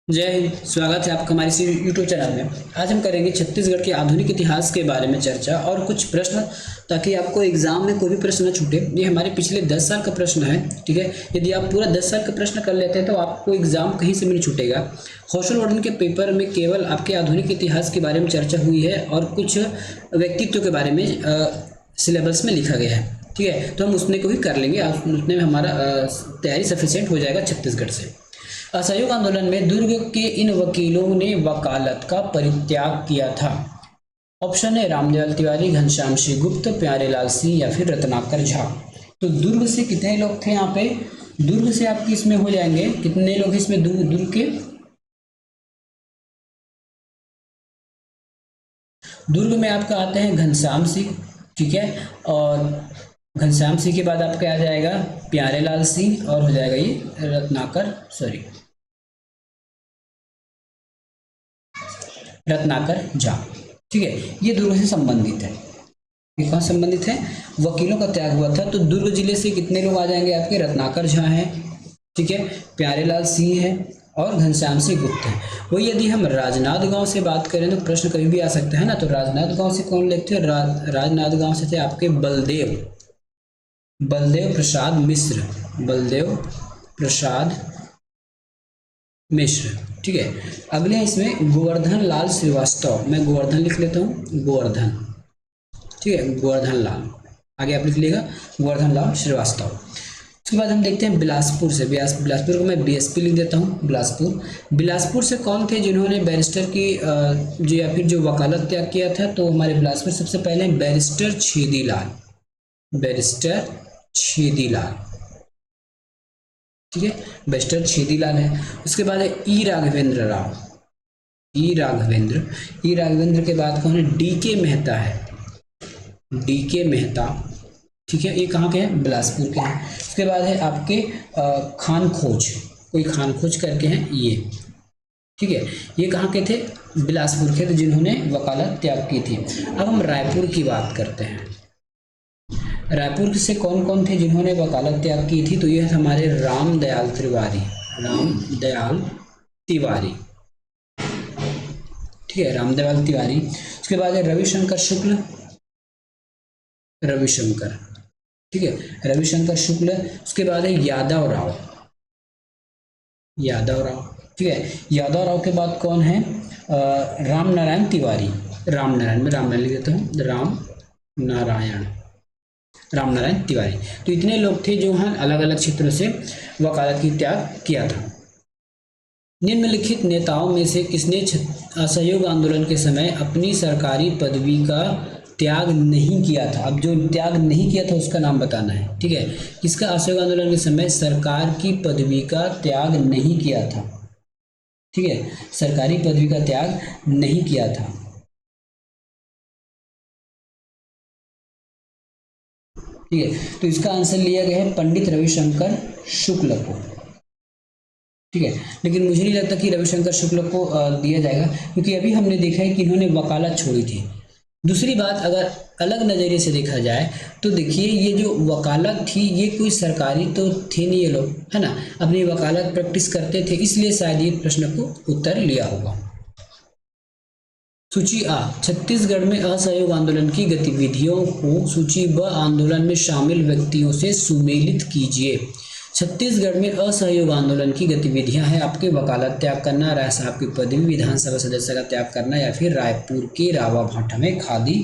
जय हिंद। स्वागत है आपका हमारे इस यूट्यूब चैनल में। आज हम करेंगे छत्तीसगढ़ के आधुनिक इतिहास के बारे में चर्चा और कुछ प्रश्न, ताकि आपको एग्जाम में कोई भी प्रश्न न छूटे। ये हमारे पिछले 10 साल का प्रश्न है, ठीक है। यदि आप पूरा 10 साल का प्रश्न कर लेते हैं तो आपको एग्जाम कहीं से भी नहीं छूटेगा। हौसल वर्धन के पेपर में केवल आपके आधुनिक इतिहास के बारे में चर्चा हुई है और कुछ व्यक्तित्व के बारे में सिलेबस में लिखा गया है, ठीक है। तो हम उसने को भी कर लेंगे, उतने में हमारा तैयारी सफिशिएंट हो जाएगा छत्तीसगढ़ से। असहयोग आंदोलन में दुर्ग के इन वकीलों ने वकालत का परित्याग किया था। ऑप्शन है रामदयाल तिवारी, घनश्याम सिंह गुप्त, प्यारेलाल सिंह या फिर रत्नाकर झा। तो दुर्ग से कितने लोग थे यहाँ पे? दुर्ग से आपकी इसमें हो जाएंगे कितने लोग इसमें दुर्ग के? दुर्ग में आपका आते हैं घनश्याम सिंह, ठीक है। और घनश्याम सिंह के बाद आपका आ जाएगा प्यारेलाल सिंह और हो जाएगा ये रत्नाकर झा, ठीक है। ये दुर्ग से संबंधित है। ये कहाँ संबंधित है? वकीलों का त्याग हुआ था। तो दुर्ग जिले से कितने लोग आ जाएंगे आपके? रत्नाकर झा हैं, ठीक है, प्यारेलाल सिंह है और घनश्याम सिंह गुप्त है। वही यदि हम राजनांदगांव से बात करें तो प्रश्न कभी भी आ सकता है ना। तो राजनांदगांव से कौन लेते हैं? राजनांदगांव से थे आपके बलदेव प्रसाद मिश्र, ठीक है। अगले इसमें गोवर्धन लाल श्रीवास्तव, मैं गोवर्धन लिख लेता हूँ, गोवर्धन, ठीक है, गोवर्धन लाल। आगे आप लिख लेगा गोवर्धन लाल श्रीवास्तव। उसके बाद हम देखते हैं बिलासपुर से। बिलासपुर को मैं बीएसपी लिख देता हूँ, बिलासपुर से कौन थे जिन्होंने बैरिस्टर की जो या फिर जो वकालत त्याग किया था? तो हमारे बिलासपुर सबसे पहले बैरिस्टर छेदीलाल, ठीक है, बैरिस्टर छेदीलाल है। उसके बाद है ई राघवेंद्र के बाद कौन है? डीके मेहता, ठीक है। ये कहाँ के हैं? बिलासपुर के हैं। उसके बाद है आपके खान खोज करके हैं ये, ठीक है। ये कहाँ के थे? बिलासपुर के थे जिन्होंने वकालत त्याग की थी। अब हम रायपुर की बात करते हैं। रायपुर से कौन कौन थे जिन्होंने वकालत त्याग की थी? तो ये हमारे रामदयाल तिवारी, ठीक है, रामदयाल तिवारी। उसके बाद है रविशंकर, ठीक है, रविशंकर शुक्ल। उसके बाद है यादव राव, ठीक है। यादव राव के बाद कौन है? रामनारायण तिवारी, मैं लिख देता हूँ, रामनारायण तिवारी। तो इतने लोग थे जो अलग अलग क्षेत्रों से वकालत की त्याग किया था। निम्नलिखित नेताओं में से किसने असहयोग आंदोलन के समय अपनी सरकारी पदवी का त्याग नहीं किया था? अब जो त्याग नहीं किया था उसका नाम बताना है, ठीक है। किसका असहयोग आंदोलन के समय सरकार की पदवी का त्याग नहीं किया था? ठीक है, सरकारी पदवी का त्याग नहीं किया था, ठीक है। तो इसका आंसर लिया गया है पंडित रविशंकर शुक्ल को, ठीक है। लेकिन मुझे नहीं लगता कि रविशंकर शुक्ल को दिया जाएगा, क्योंकि अभी हमने देखा है कि इन्होंने वकालत छोड़ी थी। दूसरी बात, अगर अलग नज़रिए से देखा जाए तो देखिए, ये जो वकालत थी ये कोई सरकारी तो थे नहीं, ये लोग, है ना, अपनी वकालत प्रैक्टिस करते थे, इसलिए शायद ये प्रश्न को उत्तर लिया होगा। सूची आ, छत्तीसगढ़ में असहयोग आंदोलन की गतिविधियों को सूची ब आंदोलन में शामिल व्यक्तियों से सुमेलित कीजिए। छत्तीसगढ़ में असहयोग आंदोलन की गतिविधियां हैं आपके वकालत त्याग करना, राय साहब की पदवी, विधानसभा सदस्य का त्याग करना, या फिर रायपुर के रावा भाटा में खादी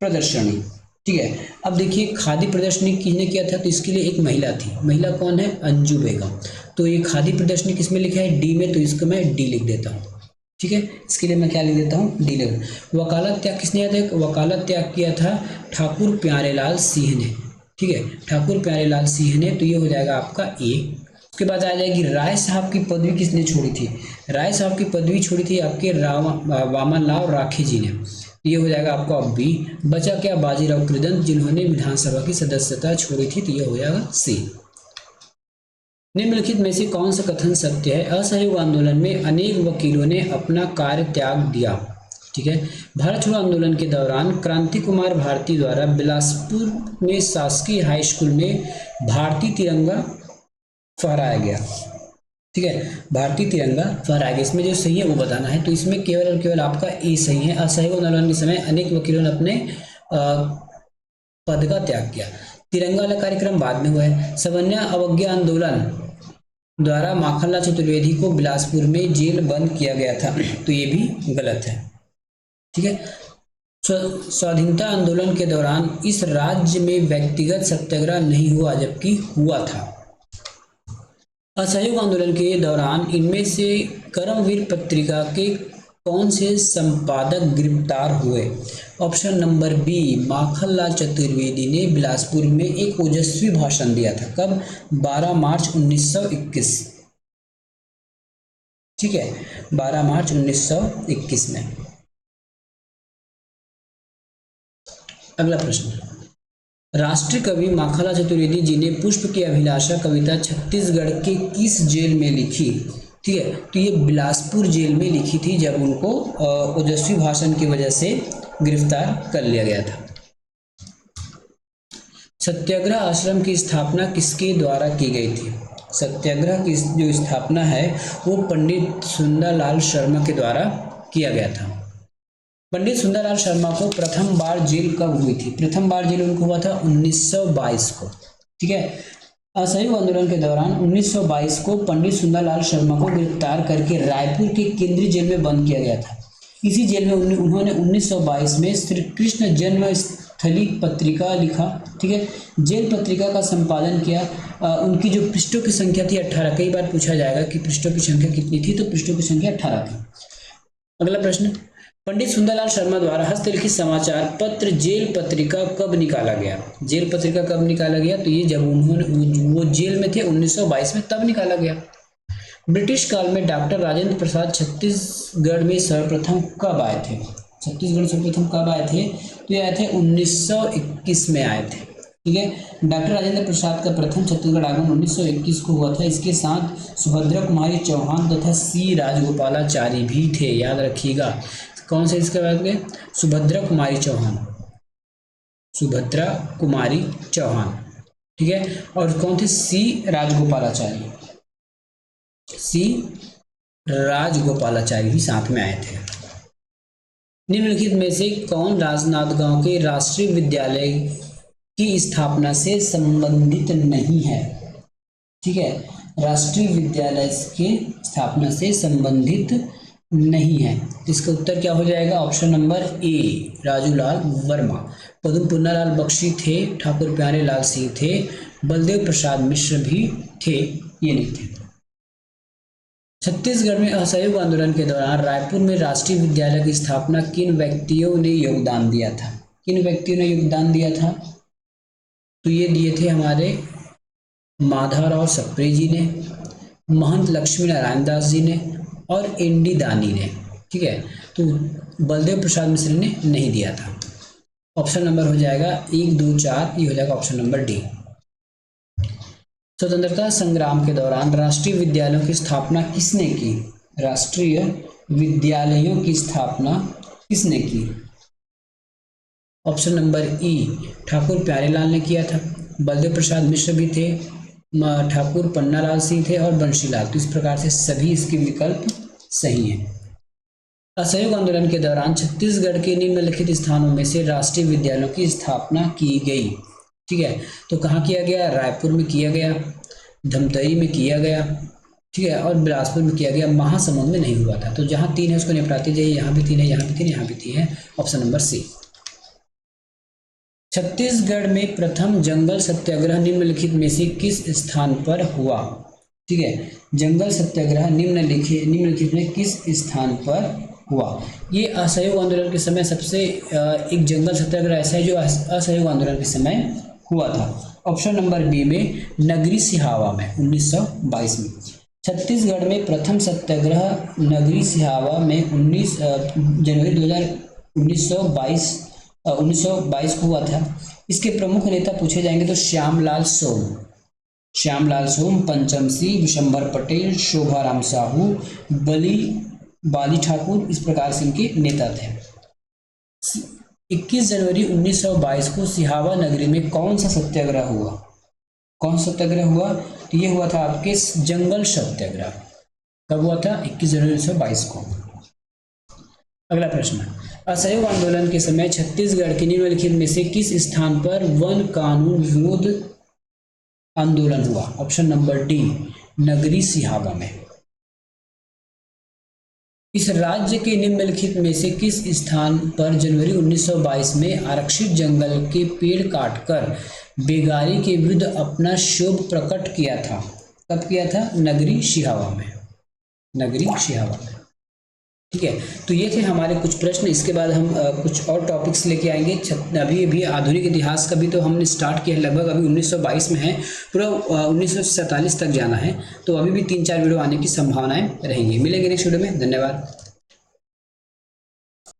प्रदर्शनी, ठीक है। अब देखिए, खादी प्रदर्शनी किसने किया था? तो इसके लिए एक महिला थी। महिला कौन है? अंजू बेगम। तो ये खादी प्रदर्शनी किसमें लिखा है? डी में, तो इसको मैं डी लिख देता हूँ, ठीक है। इसके लिए मैं क्या लिख देता हूँ? डी लिख। वकालत त्याग किसने किया था? वकालत त्याग किया था ठाकुर प्यारेलाल सिंह ने, ठीक है, ठाकुर प्यारेलाल सिंह ने। तो ये हो जाएगा आपका ए। उसके बाद आ जाएगी राय साहब की पदवी किसने छोड़ी थी? राय साहब की पदवी छोड़ी थी आपके वामनलाल राखे जी ने। ये हो जाएगा आपका बी। बचा क्या? बाजीराव कृदंत, जिन्होंने विधानसभा की सदस्यता छोड़ी थी। तो ये हो जाएगा सी। निम्नलिखित में से कौन सा कथन सत्य है? असहयोग आंदोलन में अनेक वकीलों ने अपना कार्य त्याग दिया, ठीक है। भारत छोड़ो आंदोलन के दौरान क्रांति कुमार भारती द्वारा बिलासपुर में शासकीय हाई स्कूल में भारतीय तिरंगा फहराया गया, ठीक है, भारतीय तिरंगा फहराया गया। इसमें जो सही है वो बताना है। तो इसमें केवल और केवल आपका ए सही है। असहयोग आंदोलन के समय अनेक वकीलों ने अपने पद का त्याग किया। तिरंगा वाला कार्यक्रम बाद में हुआ है। सवर्णा अवज्ञा आंदोलन द्वारा माखनलाल चतुर्वेदी को बिलासपुर में जेल बंद किया गया था, तो ये भी गलत है। ठीक है, स्वाधीनता आंदोलन के दौरान इस राज्य में व्यक्तिगत सत्याग्रह नहीं हुआ, जबकि हुआ था। असहयोग आंदोलन के दौरान इनमें से कर्मवीर पत्रिका के कौन से संपादक गिरफ्तार हुए? Option number B, Makhanlal Chaturvedi ने बिलासपुर में एक ओजस्वी भाषण दिया था। कब? 12 मार्च 1921। ठीक है, 12 मार्च 1921 में। अगला प्रश्न, राष्ट्रीय कवि माखनलाल चतुर्वेदी जी ने पुष्प की अभिलाषा कविता छत्तीसगढ़ के किस जेल में लिखी? ठीक है, तो ये बिलासपुर जेल में लिखी थी, जब उनको ओजस्वी भाषण की वजह से गिरफ्तार कर लिया गया था। सत्याग्रह आश्रम की स्थापना किसके द्वारा की गई थी? सत्याग्रह की जो स्थापना है वो पंडित सुंदरलाल शर्मा के द्वारा किया गया था। पंडित सुंदरलाल शर्मा को प्रथम बार जेल कब हुई थी? प्रथम बार जेल उनको हुआ था 1922 को। ठीक है, असहयोग आंदोलन के दौरान 1922 को पंडित सुंदरलाल शर्मा को गिरफ्तार करके रायपुर के केंद्रीय जेल में बंद किया गया था। इसी जेल में उन्होंने 1922 में श्री कृष्ण जन्मस्थली पत्रिका लिखा। ठीक है, जेल पत्रिका का संपादन किया। उनकी जो पृष्ठों की संख्या थी 18। कई बार पूछा जाएगा कि पृष्ठों की संख्या कितनी थी, तो पृष्ठों की संख्या 18 थी। अगला प्रश्न, पंडित सुंदरलाल शर्मा द्वारा हस्तलिखित समाचार पत्र जेल पत्रिका कब निकाला गया? जेल पत्रिका कब निकाला गया? तो ये जब उन्होंने वो जेल में थे 1922 में, तब निकाला गया। ब्रिटिश काल में डॉक्टर राजेंद्र प्रसाद छत्तीसगढ़ में सर्वप्रथम कब आए थे? छत्तीसगढ़ सर्वप्रथम कब आए थे? तो ये आए थे 1921 में आए थे। ठीक है, डॉक्टर राजेंद्र प्रसाद का प्रथम छत्तीसगढ़ आगमन 1921 को हुआ था। इसके साथ सुभद्रा कुमारी चौहान तथा सी राजगोपालाचारी भी थे, याद रखिएगा। कौन से इसके बाद गए? सुभद्रा कुमारी चौहान, सुभद्रा कुमारी चौहान। ठीक है, और कौन थे? सी राजगोपालाचारी, सी राजगोपालाचारी भी साथ में आए थे। निम्नलिखित में से कौन राजनांदगांव के राष्ट्रीय विद्यालय की स्थापना से संबंधित नहीं है? ठीक है, राष्ट्रीय विद्यालय के स्थापना से संबंधित नहीं है। इसका उत्तर क्या हो जाएगा? Option number A, Rajulal Verma. Padam Punnalal Bakhshi थे, ठाकुर प्यारे लाल सिंह थे, बलदेव प्रसाद मिश्र भी थे, ये नहीं थे। छत्तीसगढ़ में असहयोग आंदोलन के दौरान रायपुर में राष्ट्रीय विद्यालय की स्थापना किन व्यक्तियों ने योगदान दिया था? किन व्यक्तियों ने योगदान दिया था? तो ये दिए थे हमारे माधवराव सप्रे जी ने, महंत लक्ष्मी नारायण दास जी ने और एनडी दानी ने। ठीक है, तो बलदेव प्रसाद मिश्र ने नहीं दिया था। ऑप्शन नंबर हो जाएगा 1, 2, 4, ये हो जाएगा ऑप्शन नंबर डी। स्वतंत्रता संग्राम के दौरान राष्ट्रीय विद्यालयों की स्थापना किसने की? राष्ट्रीय विद्यालयों की स्थापना किसने की? ऑप्शन नंबर ई, ठाकुर प्यारेलाल ने किया था। बलदेव प्रसाद मिश्र भी थे, ठाकुर पन्नालाल सिंह थे और बंशीलाल। तो इस प्रकार से सभी इसके विकल्प सही हैं। असहयोग आंदोलन के दौरान छत्तीसगढ़ के निम्नलिखित स्थानों में से राष्ट्रीय विद्यालयों की स्थापना की गई। ठीक है, तो कहाँ किया गया? रायपुर में किया गया, धमतरी में किया गया, ठीक है, और बिलासपुर में किया गया। महासमुंद में नहीं हुआ था। तो जहाँ 3 है उसको निपटाते जाइए। यहाँ भी 3 है, यहाँ भी 3, यहाँ भी 3 है। Option number C. छत्तीसगढ़ में प्रथम जंगल सत्याग्रह निम्नलिखित में से किस स्थान पर हुआ? ठीक है, जंगल सत्याग्रह निम्नलिखित में किस स्थान पर हुआ? ये असहयोग आंदोलन के समय सबसे एक जंगल सत्याग्रह ऐसा है जो असहयोग आंदोलन के समय हुआ था। ऑप्शन नंबर बी में नगरी सिहावा में 1922 में। छत्तीसगढ़ में प्रथम सत्याग्रह नगरी सिहावा में 19 जनवरी 1922 को हुआ था। इसके प्रमुख नेता पूछे जाएंगे तो श्यामलाल सोम, पंचम सिंह, विशंभर पटेल, शोभाराम साहू, बाली ठाकुर, इस प्रकार से इनके नेता थे। 21 जनवरी 1922 को सिहावा नगरी में कौन सा सत्याग्रह हुआ? कौन सा सत्याग्रह हुआ? तो ये हुआ था आपके जंगल सत्याग्रह। कब हुआ था? 21 जनवरी 1922 को। अगला प्रश्न, असहयोग आंदोलन के समय छत्तीसगढ़ के निम्नलिखित में से किस स्थान पर वन कानून विरोध आंदोलन हुआ? ऑप्शन नंबर डी, नगरी सिहावा में। इस राज्य के निम्नलिखित में से किस स्थान पर जनवरी 1922 में आरक्षित जंगल के पेड़ काटकर बेगारी के विरुद्ध अपना क्षोभ प्रकट किया था? कब किया था? नगरी सिहावा में। नगरी सिहावा में। ठीक है, तो ये थे हमारे कुछ प्रश्न। इसके बाद हम कुछ और टॉपिक्स लेके आएंगे। अभी आधुनिक इतिहास का भी तो हमने स्टार्ट किया है, लगभग अभी 1922 में है, पूरा 1947 तक जाना है, तो अभी भी 3-4 वीडियो आने की संभावनाएं रहेंगी। मिलेंगे नेक्स्ट वीडियो में। धन्यवाद।